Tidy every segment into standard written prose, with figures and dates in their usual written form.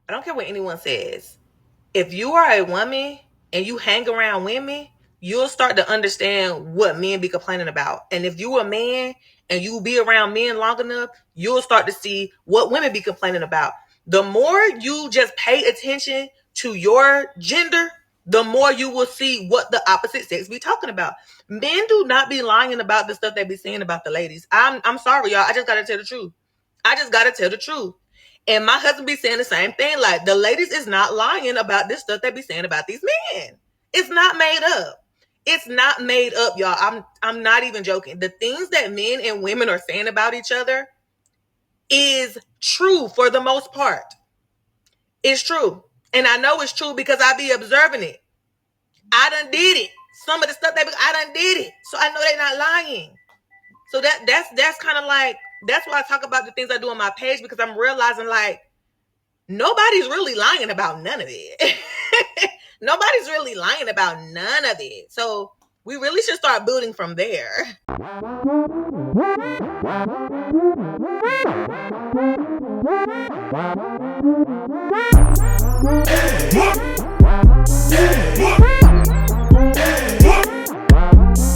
I don't care what anyone says. If you are a woman and you hang around women, you'll start to understand what men be complaining about. And if you a man and you be around men long enough, you'll start to see what women be complaining about. The more you just pay attention to your gender, the more you will see what the opposite sex be talking about. Men do not be lying about the stuff they be saying about the ladies. I'm sorry, y'all. I just gotta tell the truth. I just gotta tell the truth. And my husband be saying the same thing. Like, the ladies is not lying about this stuff they be saying about these men. It's not made up. It's not made up, y'all. I'm not even joking. The things that men and women are saying about each other is true for the most part. It's true. And I know it's true because I be observing it. I done did it. Some of the stuff I done did it. So I know they're not lying. So that's kind of like, that's why I talk about the things I do on my page, because I'm realizing, like, nobody's really lying about none of it. Nobody's really lying about none of it. So we really should start building from there.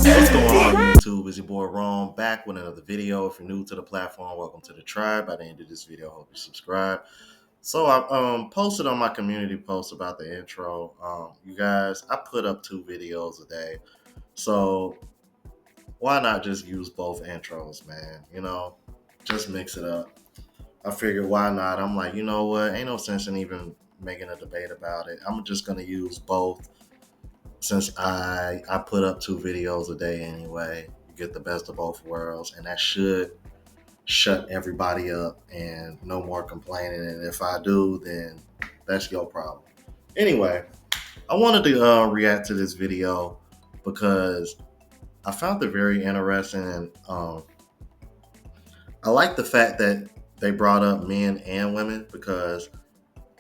What's going on, YouTube? It's your boy Ron, back with another video. If you're new to the platform, welcome to the tribe. By the end of this video, I hope you subscribe. So I posted on my community post about the intro. You guys, I put up 2 videos a day. So why not just use both intros, man? You know, just mix it up. I figured, why not? I'm like, you know what? Ain't no sense in even making a debate about it. I'm just going to use both. Since I put up 2 videos a day anyway, you get the best of both worlds, and that should shut everybody up and no more complaining. And if I do, then that's your problem. Anyway, I wanted to react to this video because I found it very interesting, and I like the fact that they brought up men and women, because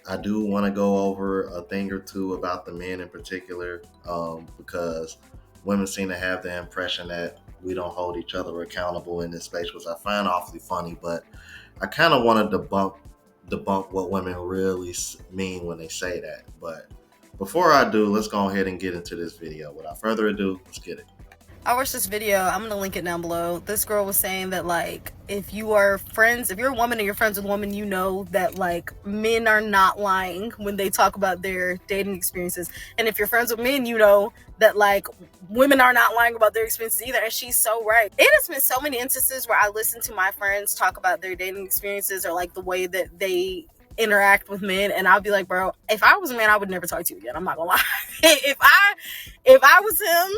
I do want to go over a thing or two about the men in particular, because women seem to have the impression that we don't hold each other accountable in this space, which I find awfully funny. But I kind of want to debunk what women really mean when they say that. But before I do, let's go ahead and get into this video. Without further ado, let's get it. I watched this video. I'm gonna link it down below. This girl was saying that, like, if you're a woman and you're friends with a woman, you know that, like, men are not lying when they talk about their dating experiences. And if you're friends with men, you know that, like, women are not lying about their experiences either. And she's so right. It has been so many instances where I listen to my friends talk about their dating experiences, or like the way that they interact with men, and I'll be like, bro, if I was a man, I would never talk to you again. I'm not gonna lie. if I was him,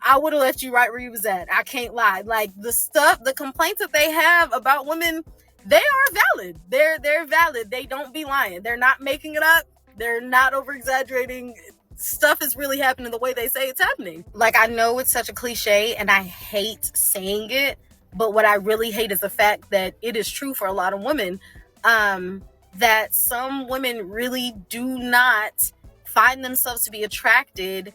I would have left you right where you was at. I can't lie. Like, the complaints that they have about women, they are valid. They're valid. They don't be lying. They're not making it up. They're not over exaggerating. Stuff is really happening the way they say it's happening. Like, I know it's such a cliche and I hate saying it, but what I really hate is the fact that it is true for a lot of women, that some women really do not find themselves to be attracted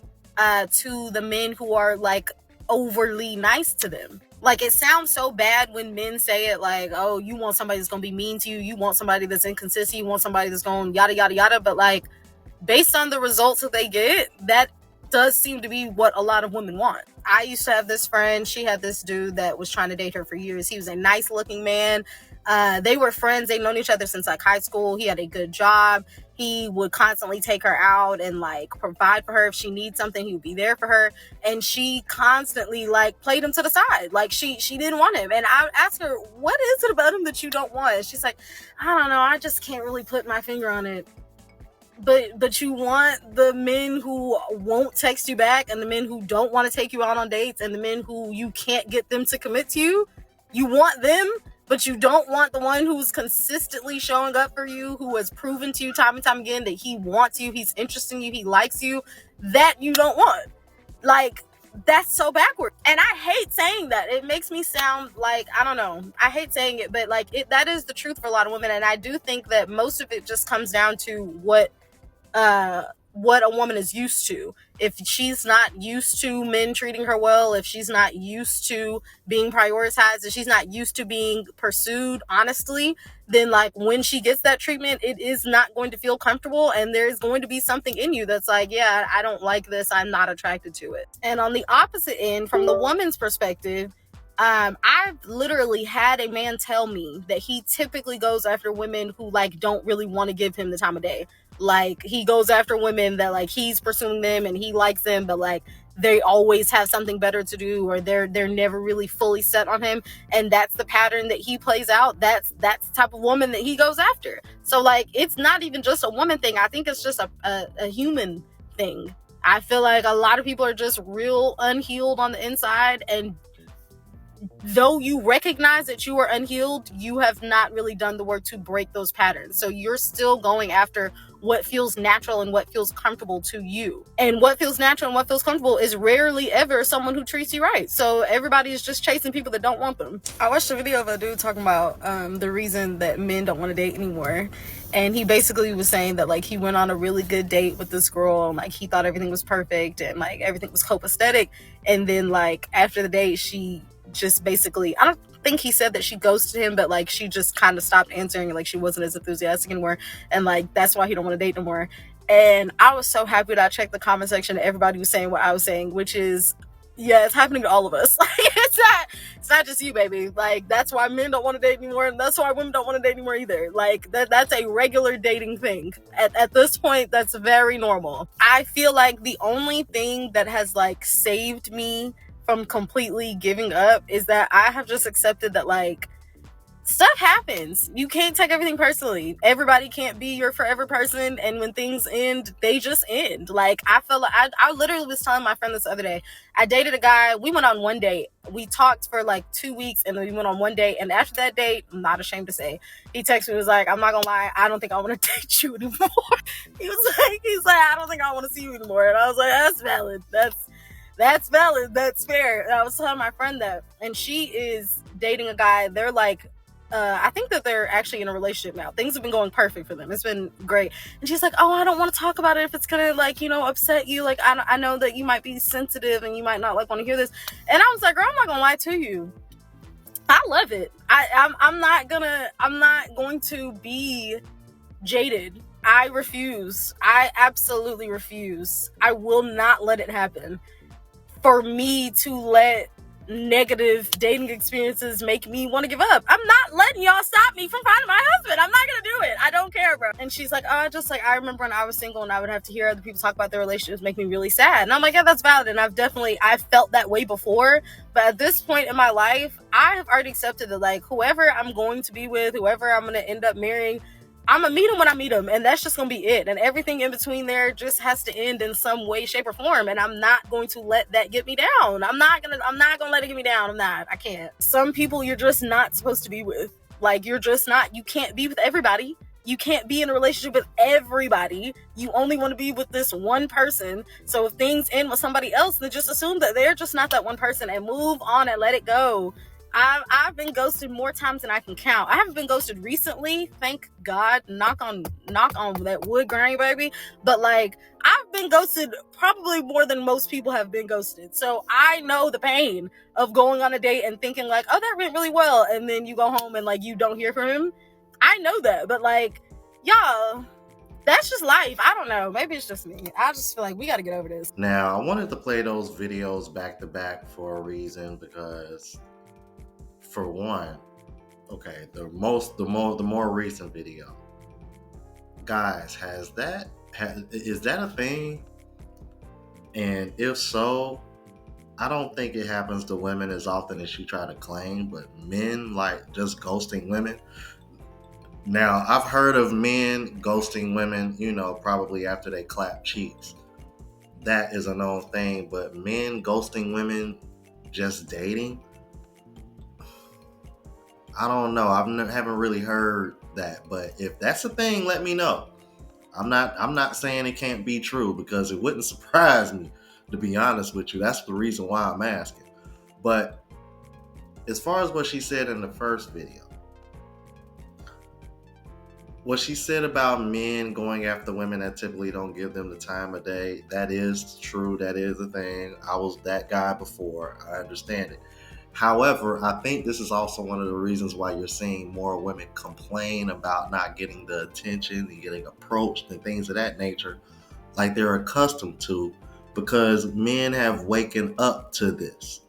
to the men who are, like, overly nice to them. Like, it sounds so bad when men say it, like, oh, you want somebody that's gonna be mean to you, you want somebody that's inconsistent, you want somebody that's going yada yada yada. But, like, based on the results that they get, that does seem to be what a lot of women want. I used to have this friend. She had this dude that was trying to date her for years. He was a nice looking man. They were friends. They'd known each other since, like, high school. He had a good job. He would constantly take her out and, like, provide for her. If she needs something, he would be there for her. And she constantly, like, played him to the side. Like, she didn't want him. And I asked her, what is it about him that you don't want? And she's like, I don't know. I just can't really put my finger on it. But you want the men who won't text you back, and the men who don't want to take you out on dates, and the men who you can't get them to commit to you. You want them, but you don't want the one who's consistently showing up for you, who has proven to you time and time again that he wants you, he's interested in you, he likes you. That you don't want. Like, that's so backward. And I hate saying that. It makes me sound like, I don't know. I hate saying it, but, like, that is the truth for a lot of women. And I do think that most of it just comes down to what what a woman is used to. If she's not used to men treating her well, if she's not used to being prioritized, if she's not used to being pursued honestly, then like when she gets that treatment, it is not going to feel comfortable, and there's going to be something in you that's like, yeah, I don't like this, I'm not attracted to it. And on the opposite end, from the woman's perspective, I've literally had a man tell me that he typically goes after women who like don't really want to give him the time of day. Like he goes after women that like he's pursuing them and he likes them, but like they always have something better to do, or they're never really fully set on him, and that's the pattern that he plays out. That's the type of woman that he goes after. So like it's not even just a woman thing. I think it's just a human thing. I feel like a lot of people are just real unhealed on the inside, and though you recognize that you are unhealed, you have not really done the work to break those patterns. So you're still going after what feels natural and what feels comfortable to you. And what feels natural and what feels comfortable is rarely ever someone who treats you right. So everybody is just chasing people that don't want them. I watched a video of a dude talking about the reason that men don't want to date anymore. And he basically was saying that like he went on a really good date with this girl and like he thought everything was perfect and like everything was copacetic. And then like after the date, she just basically, I don't think he said that she ghosted him, but like she just kind of stopped answering, like she wasn't as enthusiastic anymore, and like that's why he don't want to date no more. And I was so happy that I checked the comment section and everybody was saying what I was saying, which is, yeah, it's happening to all of us. Like it's not just you, baby. Like that's why men don't want to date anymore, and that's why women don't want to date anymore either. Like that's a regular dating thing. At this point, that's very normal. I feel like the only thing that has like saved me from completely giving up is that I have just accepted that like stuff happens. You can't take everything personally. Everybody can't be your forever person, and when things end, they just end. Like I feel like I literally was telling my friend this other day. I dated a guy. We went on one date. We talked for like 2 weeks, and then we went on one date. And after that date, I'm not ashamed to say, he texted me, was like, "I'm not gonna lie, I don't think I want to date you anymore." He's like, "I don't think I want to see you anymore." And I was like, "That's valid. That's valid. That's fair." And I was telling my friend that, and she is dating a guy. They're like, I think that they're actually in a relationship now. Things have been going perfect for them. It's been great. And she's like, "Oh, I don't want to talk about it if it's gonna like, you know, upset you. Like, I know that you might be sensitive and you might not like want to hear this." And I was like, "Girl, I'm not gonna lie to you. I love it. I'm not going to be jaded. I refuse. I absolutely refuse. I will not let it happen. For me to let negative dating experiences make me want to give up. I'm not letting y'all stop me from finding my husband. I'm not gonna do it. I don't care, bro." And she's like, "Oh, just like I remember when I was single and I would have to hear other people talk about their relationships make me really sad." And I'm like, "Yeah, that's valid." And I've felt that way before. But at this point in my life, I have already accepted that like whoever I'm going to be with, whoever I'm gonna end up marrying, I'm gonna meet him when I meet him, and that's just gonna be it. And everything in between there just has to end in some way, shape, or form. And I'm not going to let that get me down. I'm not gonna let it get me down. I can't. Some people you're just not supposed to be with. Like you're just not. You can't be with everybody. You can't be in a relationship with everybody. You only want to be with this one person. So if things end with somebody else, then just assume that they're just not that one person and move on and let it go. I've been ghosted more times than I can count. I haven't been ghosted recently, thank God. Knock on that wood, granny baby. But like I've been ghosted probably more than most people have been ghosted. So I know the pain of going on a date and thinking like, "Oh, that went really well," and then you go home and like you don't hear from him. I know that, but like, y'all, that's just life. I don't know. Maybe it's just me. I just feel like we got to get over this. Now, I wanted to play those videos back to back for a reason, because for one, okay, the more recent video, guys, is that a thing? And if so, I don't think it happens to women as often as you try to claim, but men like just ghosting women. Now, I've heard of men ghosting women, you know, probably after they clap cheeks. That is a known thing, but men ghosting women just dating, I don't know. Haven't really heard that, but if that's a thing, let me know. I'm not saying it can't be true, because it wouldn't surprise me, to be honest with you. That's the reason why I'm asking. But as far as what she said in the first video, what she said about men going after women that typically don't give them the time of day, that is true. That is a thing. I was that guy before. I understand it. However, I think this is also one of the reasons why you're seeing more women complain about not getting the attention and getting approached and things of that nature like they're accustomed to, because men have waken up to this.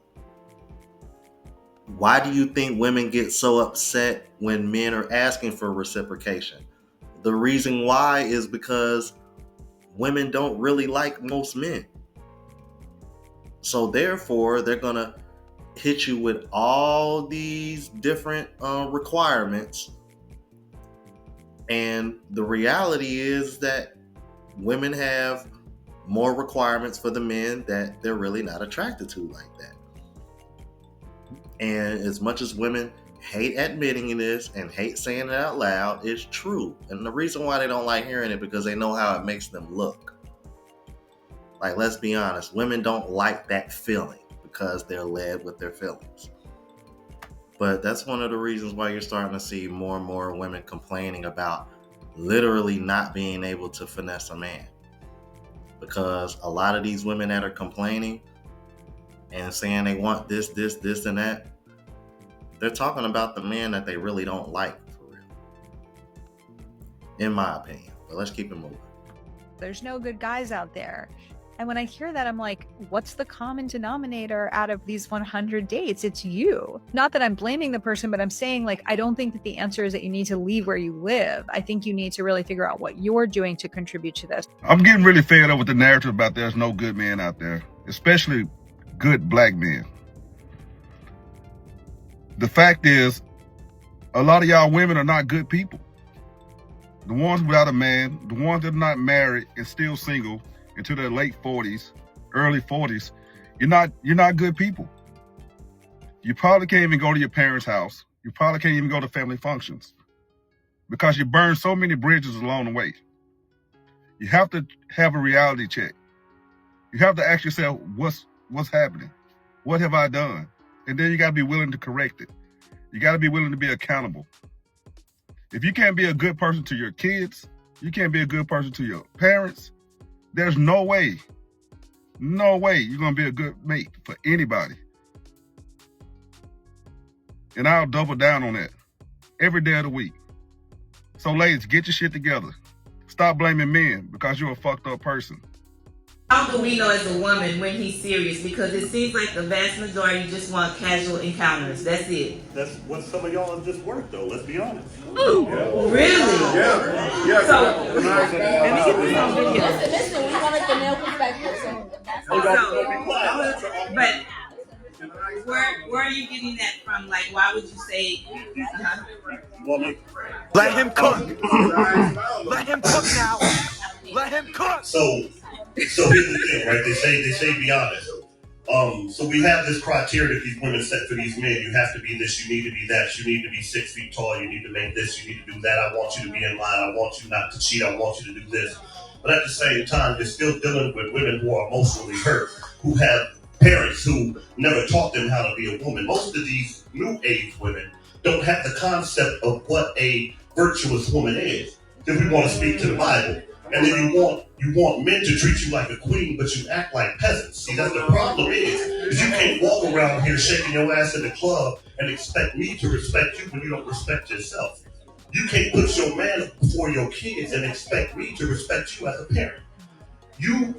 Why do you think women get so upset when men are asking for reciprocation? The reason why is because women don't really like most men. So therefore, they're going to hit you with all these different requirements. And the reality is that women have more requirements for the men that they're really not attracted to like that. And as much as women hate admitting this and hate saying it out loud, it's true. And the reason why they don't like hearing it because they know how it makes them look. Like, let's be honest, women don't like that feeling because they're led with their feelings. But that's one of the reasons why you're starting to see more and more women complaining about literally not being able to finesse a man. Because a lot of these women that are complaining and saying they want this, and that, they're talking about the men that they really don't like, for real. In my opinion. But let's keep it moving. There's no good guys out there. And when I hear that, I'm like, what's the common denominator out of these 100 dates? It's you. Not that I'm blaming the person, but I'm saying, like, I don't think that the answer is that you need to leave where you live. I think you need to really figure out what you're doing to contribute to this. I'm getting really fed up with the narrative about there's no good men out there, especially good black men. The fact is, a lot of y'all women are not good people. The ones without a man, the ones that are not married and still single into their late 40s, early 40s, you're not good people. You probably can't even go to your parents' house. You probably can't even go to family functions because you burn so many bridges along the way. You have to have a reality check. You have to ask yourself, what's happening? What have I done? And then you got to be willing to correct it. You got to be willing to be accountable. If you can't be a good person to your kids, you can't be a good person to your parents, there's no way you're going to be a good mate for anybody. And I'll double down on that every day of the week. So ladies, get your shit together. Stop blaming men because you're a fucked up person. How do we know as a woman when he's serious? Because it seems like the vast majority just want casual encounters. That's it. That's what some of y'all have just worked, though. Let's be honest. Ooh, really? Yeah. So, Listen, we wanted the male perspective. but where are you getting that from? Like, why would you say? Let him cook. Let him cook now. Let him cook. So here's the thing, right? They say be honest. So we have this criteria that these women set for these men. You have to be this, you need to be that, you need to be 6 feet tall, you need to make this, you need to do that. I want you to be in line, I want you not to cheat, I want you to do this. But at the same time, you're still dealing with women who are emotionally hurt, who have parents who never taught them how to be a woman. Most of these new age women don't have the concept of what a virtuous woman is. If we want to speak to the Bible. And then you want men to treat you like a queen, but you act like peasants. See, that's the problem is you can't walk around here shaking your ass in the club and expect me to respect you when you don't respect yourself. You can't put your man before your kids and expect me to respect you as a parent. You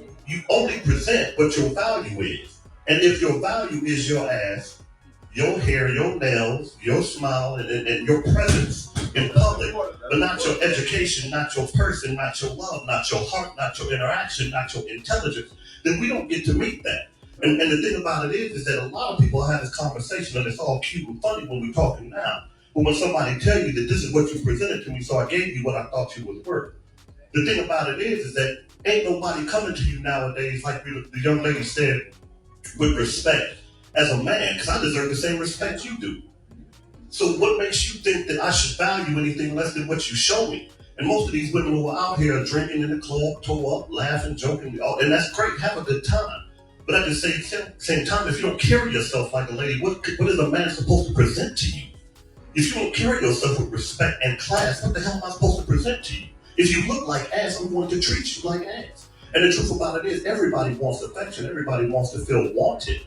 only present what your value is. And if your value is your ass, your hair, your nails, your smile, and your presence in public, but not your education, not your person, not your love, not your heart, not your interaction, not your intelligence, then we don't get to meet that. And the thing about it is that a lot of people have this conversation and it's all cute and funny when we're talking now. But when somebody tell you that this is what you presented to me, so I gave you what I thought you was worth. The thing about it is that ain't nobody coming to you nowadays, like the young lady said, with respect as a man, because I deserve the same respect you do. So what makes you think that I should value anything less than what you show me? And most of these women who are out here are drinking in the club, toe up, laughing, joking, and that's great, have a good time. But at the same time, if you don't carry yourself like a lady, what is a man supposed to present to you? If you don't carry yourself with respect and class, what the hell am I supposed to present to you. If you look like ass, I'm going to treat you like ass. And the truth about it is, everybody wants affection. Everybody wants to feel wanted.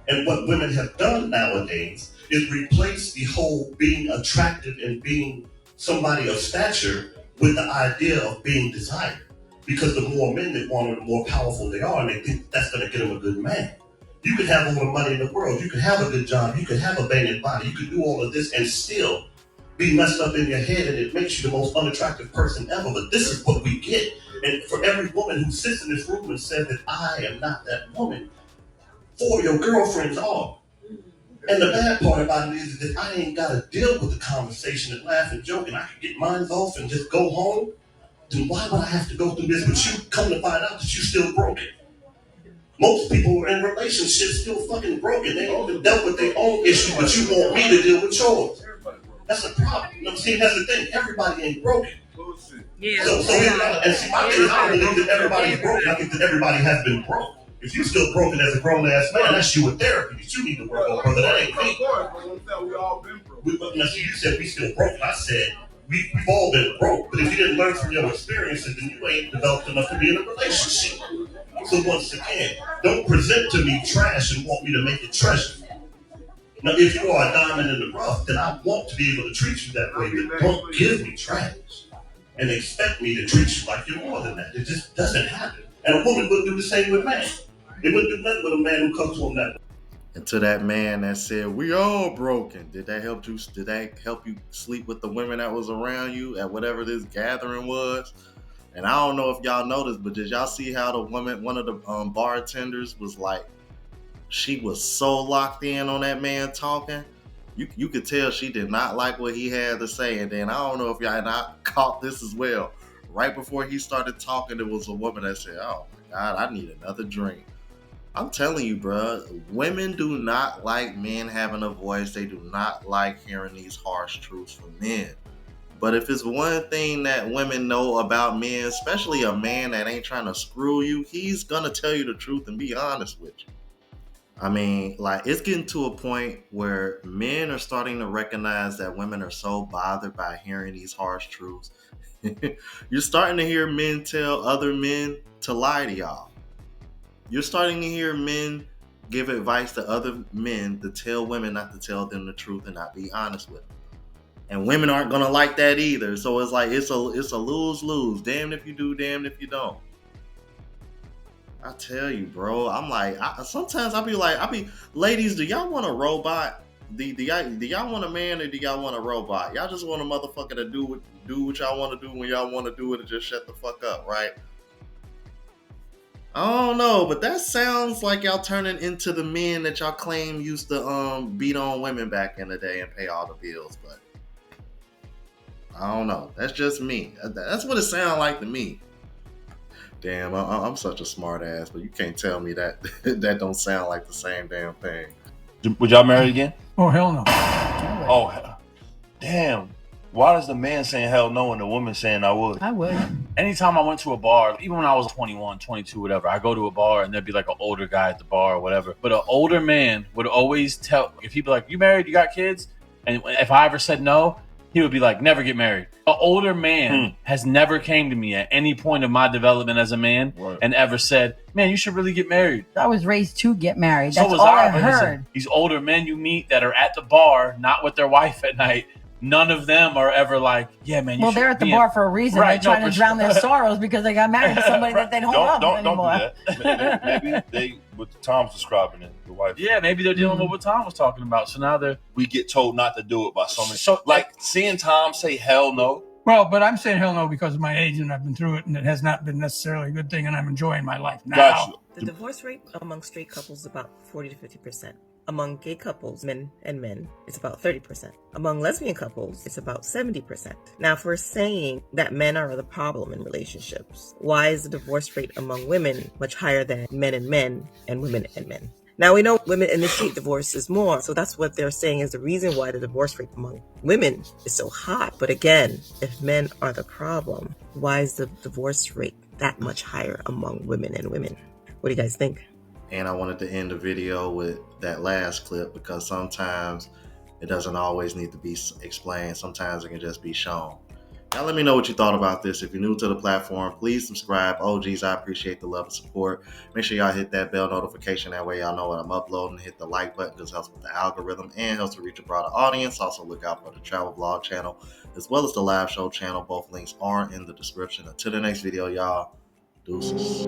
And what women have done nowadays is replace the whole being attractive and being somebody of stature with the idea of being desired. Because the more men they want, the more powerful they are, and they think that's going to get them a good man. You could have all the money in the world, you could have a good job, you could have a banging body, you could do all of this and still be messed up in your head, and it makes you the most unattractive person ever. But this is what we get. And for every woman who sits in this room and says that I am not that woman, 4 of your girlfriends are. And the bad part about it is that I ain't got to deal with the conversation and laugh and joke, and I can get mine off and just go home. Then why would I have to go through this? But you come to find out that you still broken. Most people who are in relationships still fucking broken. They ain't even dealt with their own issue, but you want me to deal with yours. That's the problem. You know what I'm saying? That's the thing. Everybody ain't broken. Yeah. So and see, my thing is, I don't believe that everybody's broken. I think that everybody has been broke. If you're still broken as a grown-ass man, that's you with therapy that you need to work on, brother. That ain't me. We all been broke. Now, see, you said we still broken. I said we've all been broke. But if you didn't learn from your experiences, then you ain't developed enough to be in a relationship. So once again, don't present to me trash and want me to make it treasure. Now, if you are a diamond in the rough, then I want to be able to treat you that way. But don't give me trash and expect me to treat you like you're more than that. It just doesn't happen. And a woman wouldn't do the same with men. They wouldn't do nothing with a man who comes to them that way. And to that man that said, we all broken, did that help you sleep with the women that was around you at whatever this gathering was? And I don't know if y'all noticed, but did y'all see how the woman, one of the bartenders was like, she was so locked in on that man talking? You could tell she did not like what he had to say. And then I don't know if y'all not caught this as well. Right before he started talking, there was a woman that said, oh my God, I need another drink. I'm telling you, bro, women do not like men having a voice. They do not like hearing these harsh truths from men. But if it's one thing that women know about men, especially a man that ain't trying to screw you, he's gonna tell you the truth and be honest with you. I mean, like, it's getting to a point where men are starting to recognize that women are so bothered by hearing these harsh truths. You're starting to hear men tell other men to lie to y'all. You're starting to hear men give advice to other men to tell women not to tell them the truth and not be honest with them. And women aren't gonna like that either. So it's like it's a lose-lose. Damned if you do, damned if you don't. I tell you, bro. I'm like, sometimes I be, ladies, do y'all want a robot? Do y'all want a man or do y'all want a robot? Y'all just want a motherfucker to do what y'all want to do when y'all want to do it and just shut the fuck up, right? I don't know, but that sounds like y'all turning into the men that y'all claim used to beat on women back in the day and pay all the bills, but I don't know. That's just me. That's what it sounds like to me. Damn, I'm such a smart ass, but you can't tell me that that don't sound like the same damn thing. Would y'all marry again? Oh, hell no. Oh, damn. Why is the man saying hell no and the woman saying I would? I would. Anytime I went to a bar, even when I was 21, 22, whatever, I go to a bar and there'd be like an older guy at the bar or whatever. But an older man would always tell, if he'd be like, you married, you got kids? And if I ever said no, he would be like, never get married. An older man has never came to me at any point of my development as a man and ever said, man, you should really get married. I was raised to get married. So That's was all I Listen, heard. these older men you meet that are at the bar, not with their wife at night, none of them are ever like, yeah, man, you Well, should they're at the be bar for a reason. Right, They're trying to drown their sorrows because they got married to somebody that they don't love anymore. Don't do that. Maybe they, what Tom's describing it, the wife. Yeah, maybe they're dealing with what Tom was talking about. So now we get told not to do it by so many. So, like seeing Tom say hell no. Well, but I'm saying hell no because of my age and I've been through it and it has not been necessarily a good thing and I'm enjoying my life now. Gotcha. The divorce rate among straight couples is about 40 to 50%. Among gay couples, men and men, it's about 30%. Among lesbian couples, it's about 70%. Now, if we're saying that men are the problem in relationships, why is the divorce rate among women much higher than men and women and men? Now, we know women initiate divorces more, so that's what they're saying is the reason why the divorce rate among women is so high. But again, if men are the problem, why is the divorce rate that much higher among women and women? What do you guys think? And I wanted to end the video with that last clip because sometimes it doesn't always need to be explained. Sometimes it can just be shown. Now let me know what you thought about this. If you're new to the platform, please subscribe. OGs, I appreciate the love and support. Make sure y'all hit that bell notification. That way y'all know when I'm uploading. Hit the like button because it helps with the algorithm and helps to reach a broader audience. Also look out for the travel vlog channel as well as the live show channel. Both links are in the description. Until the next video, y'all. Deuces.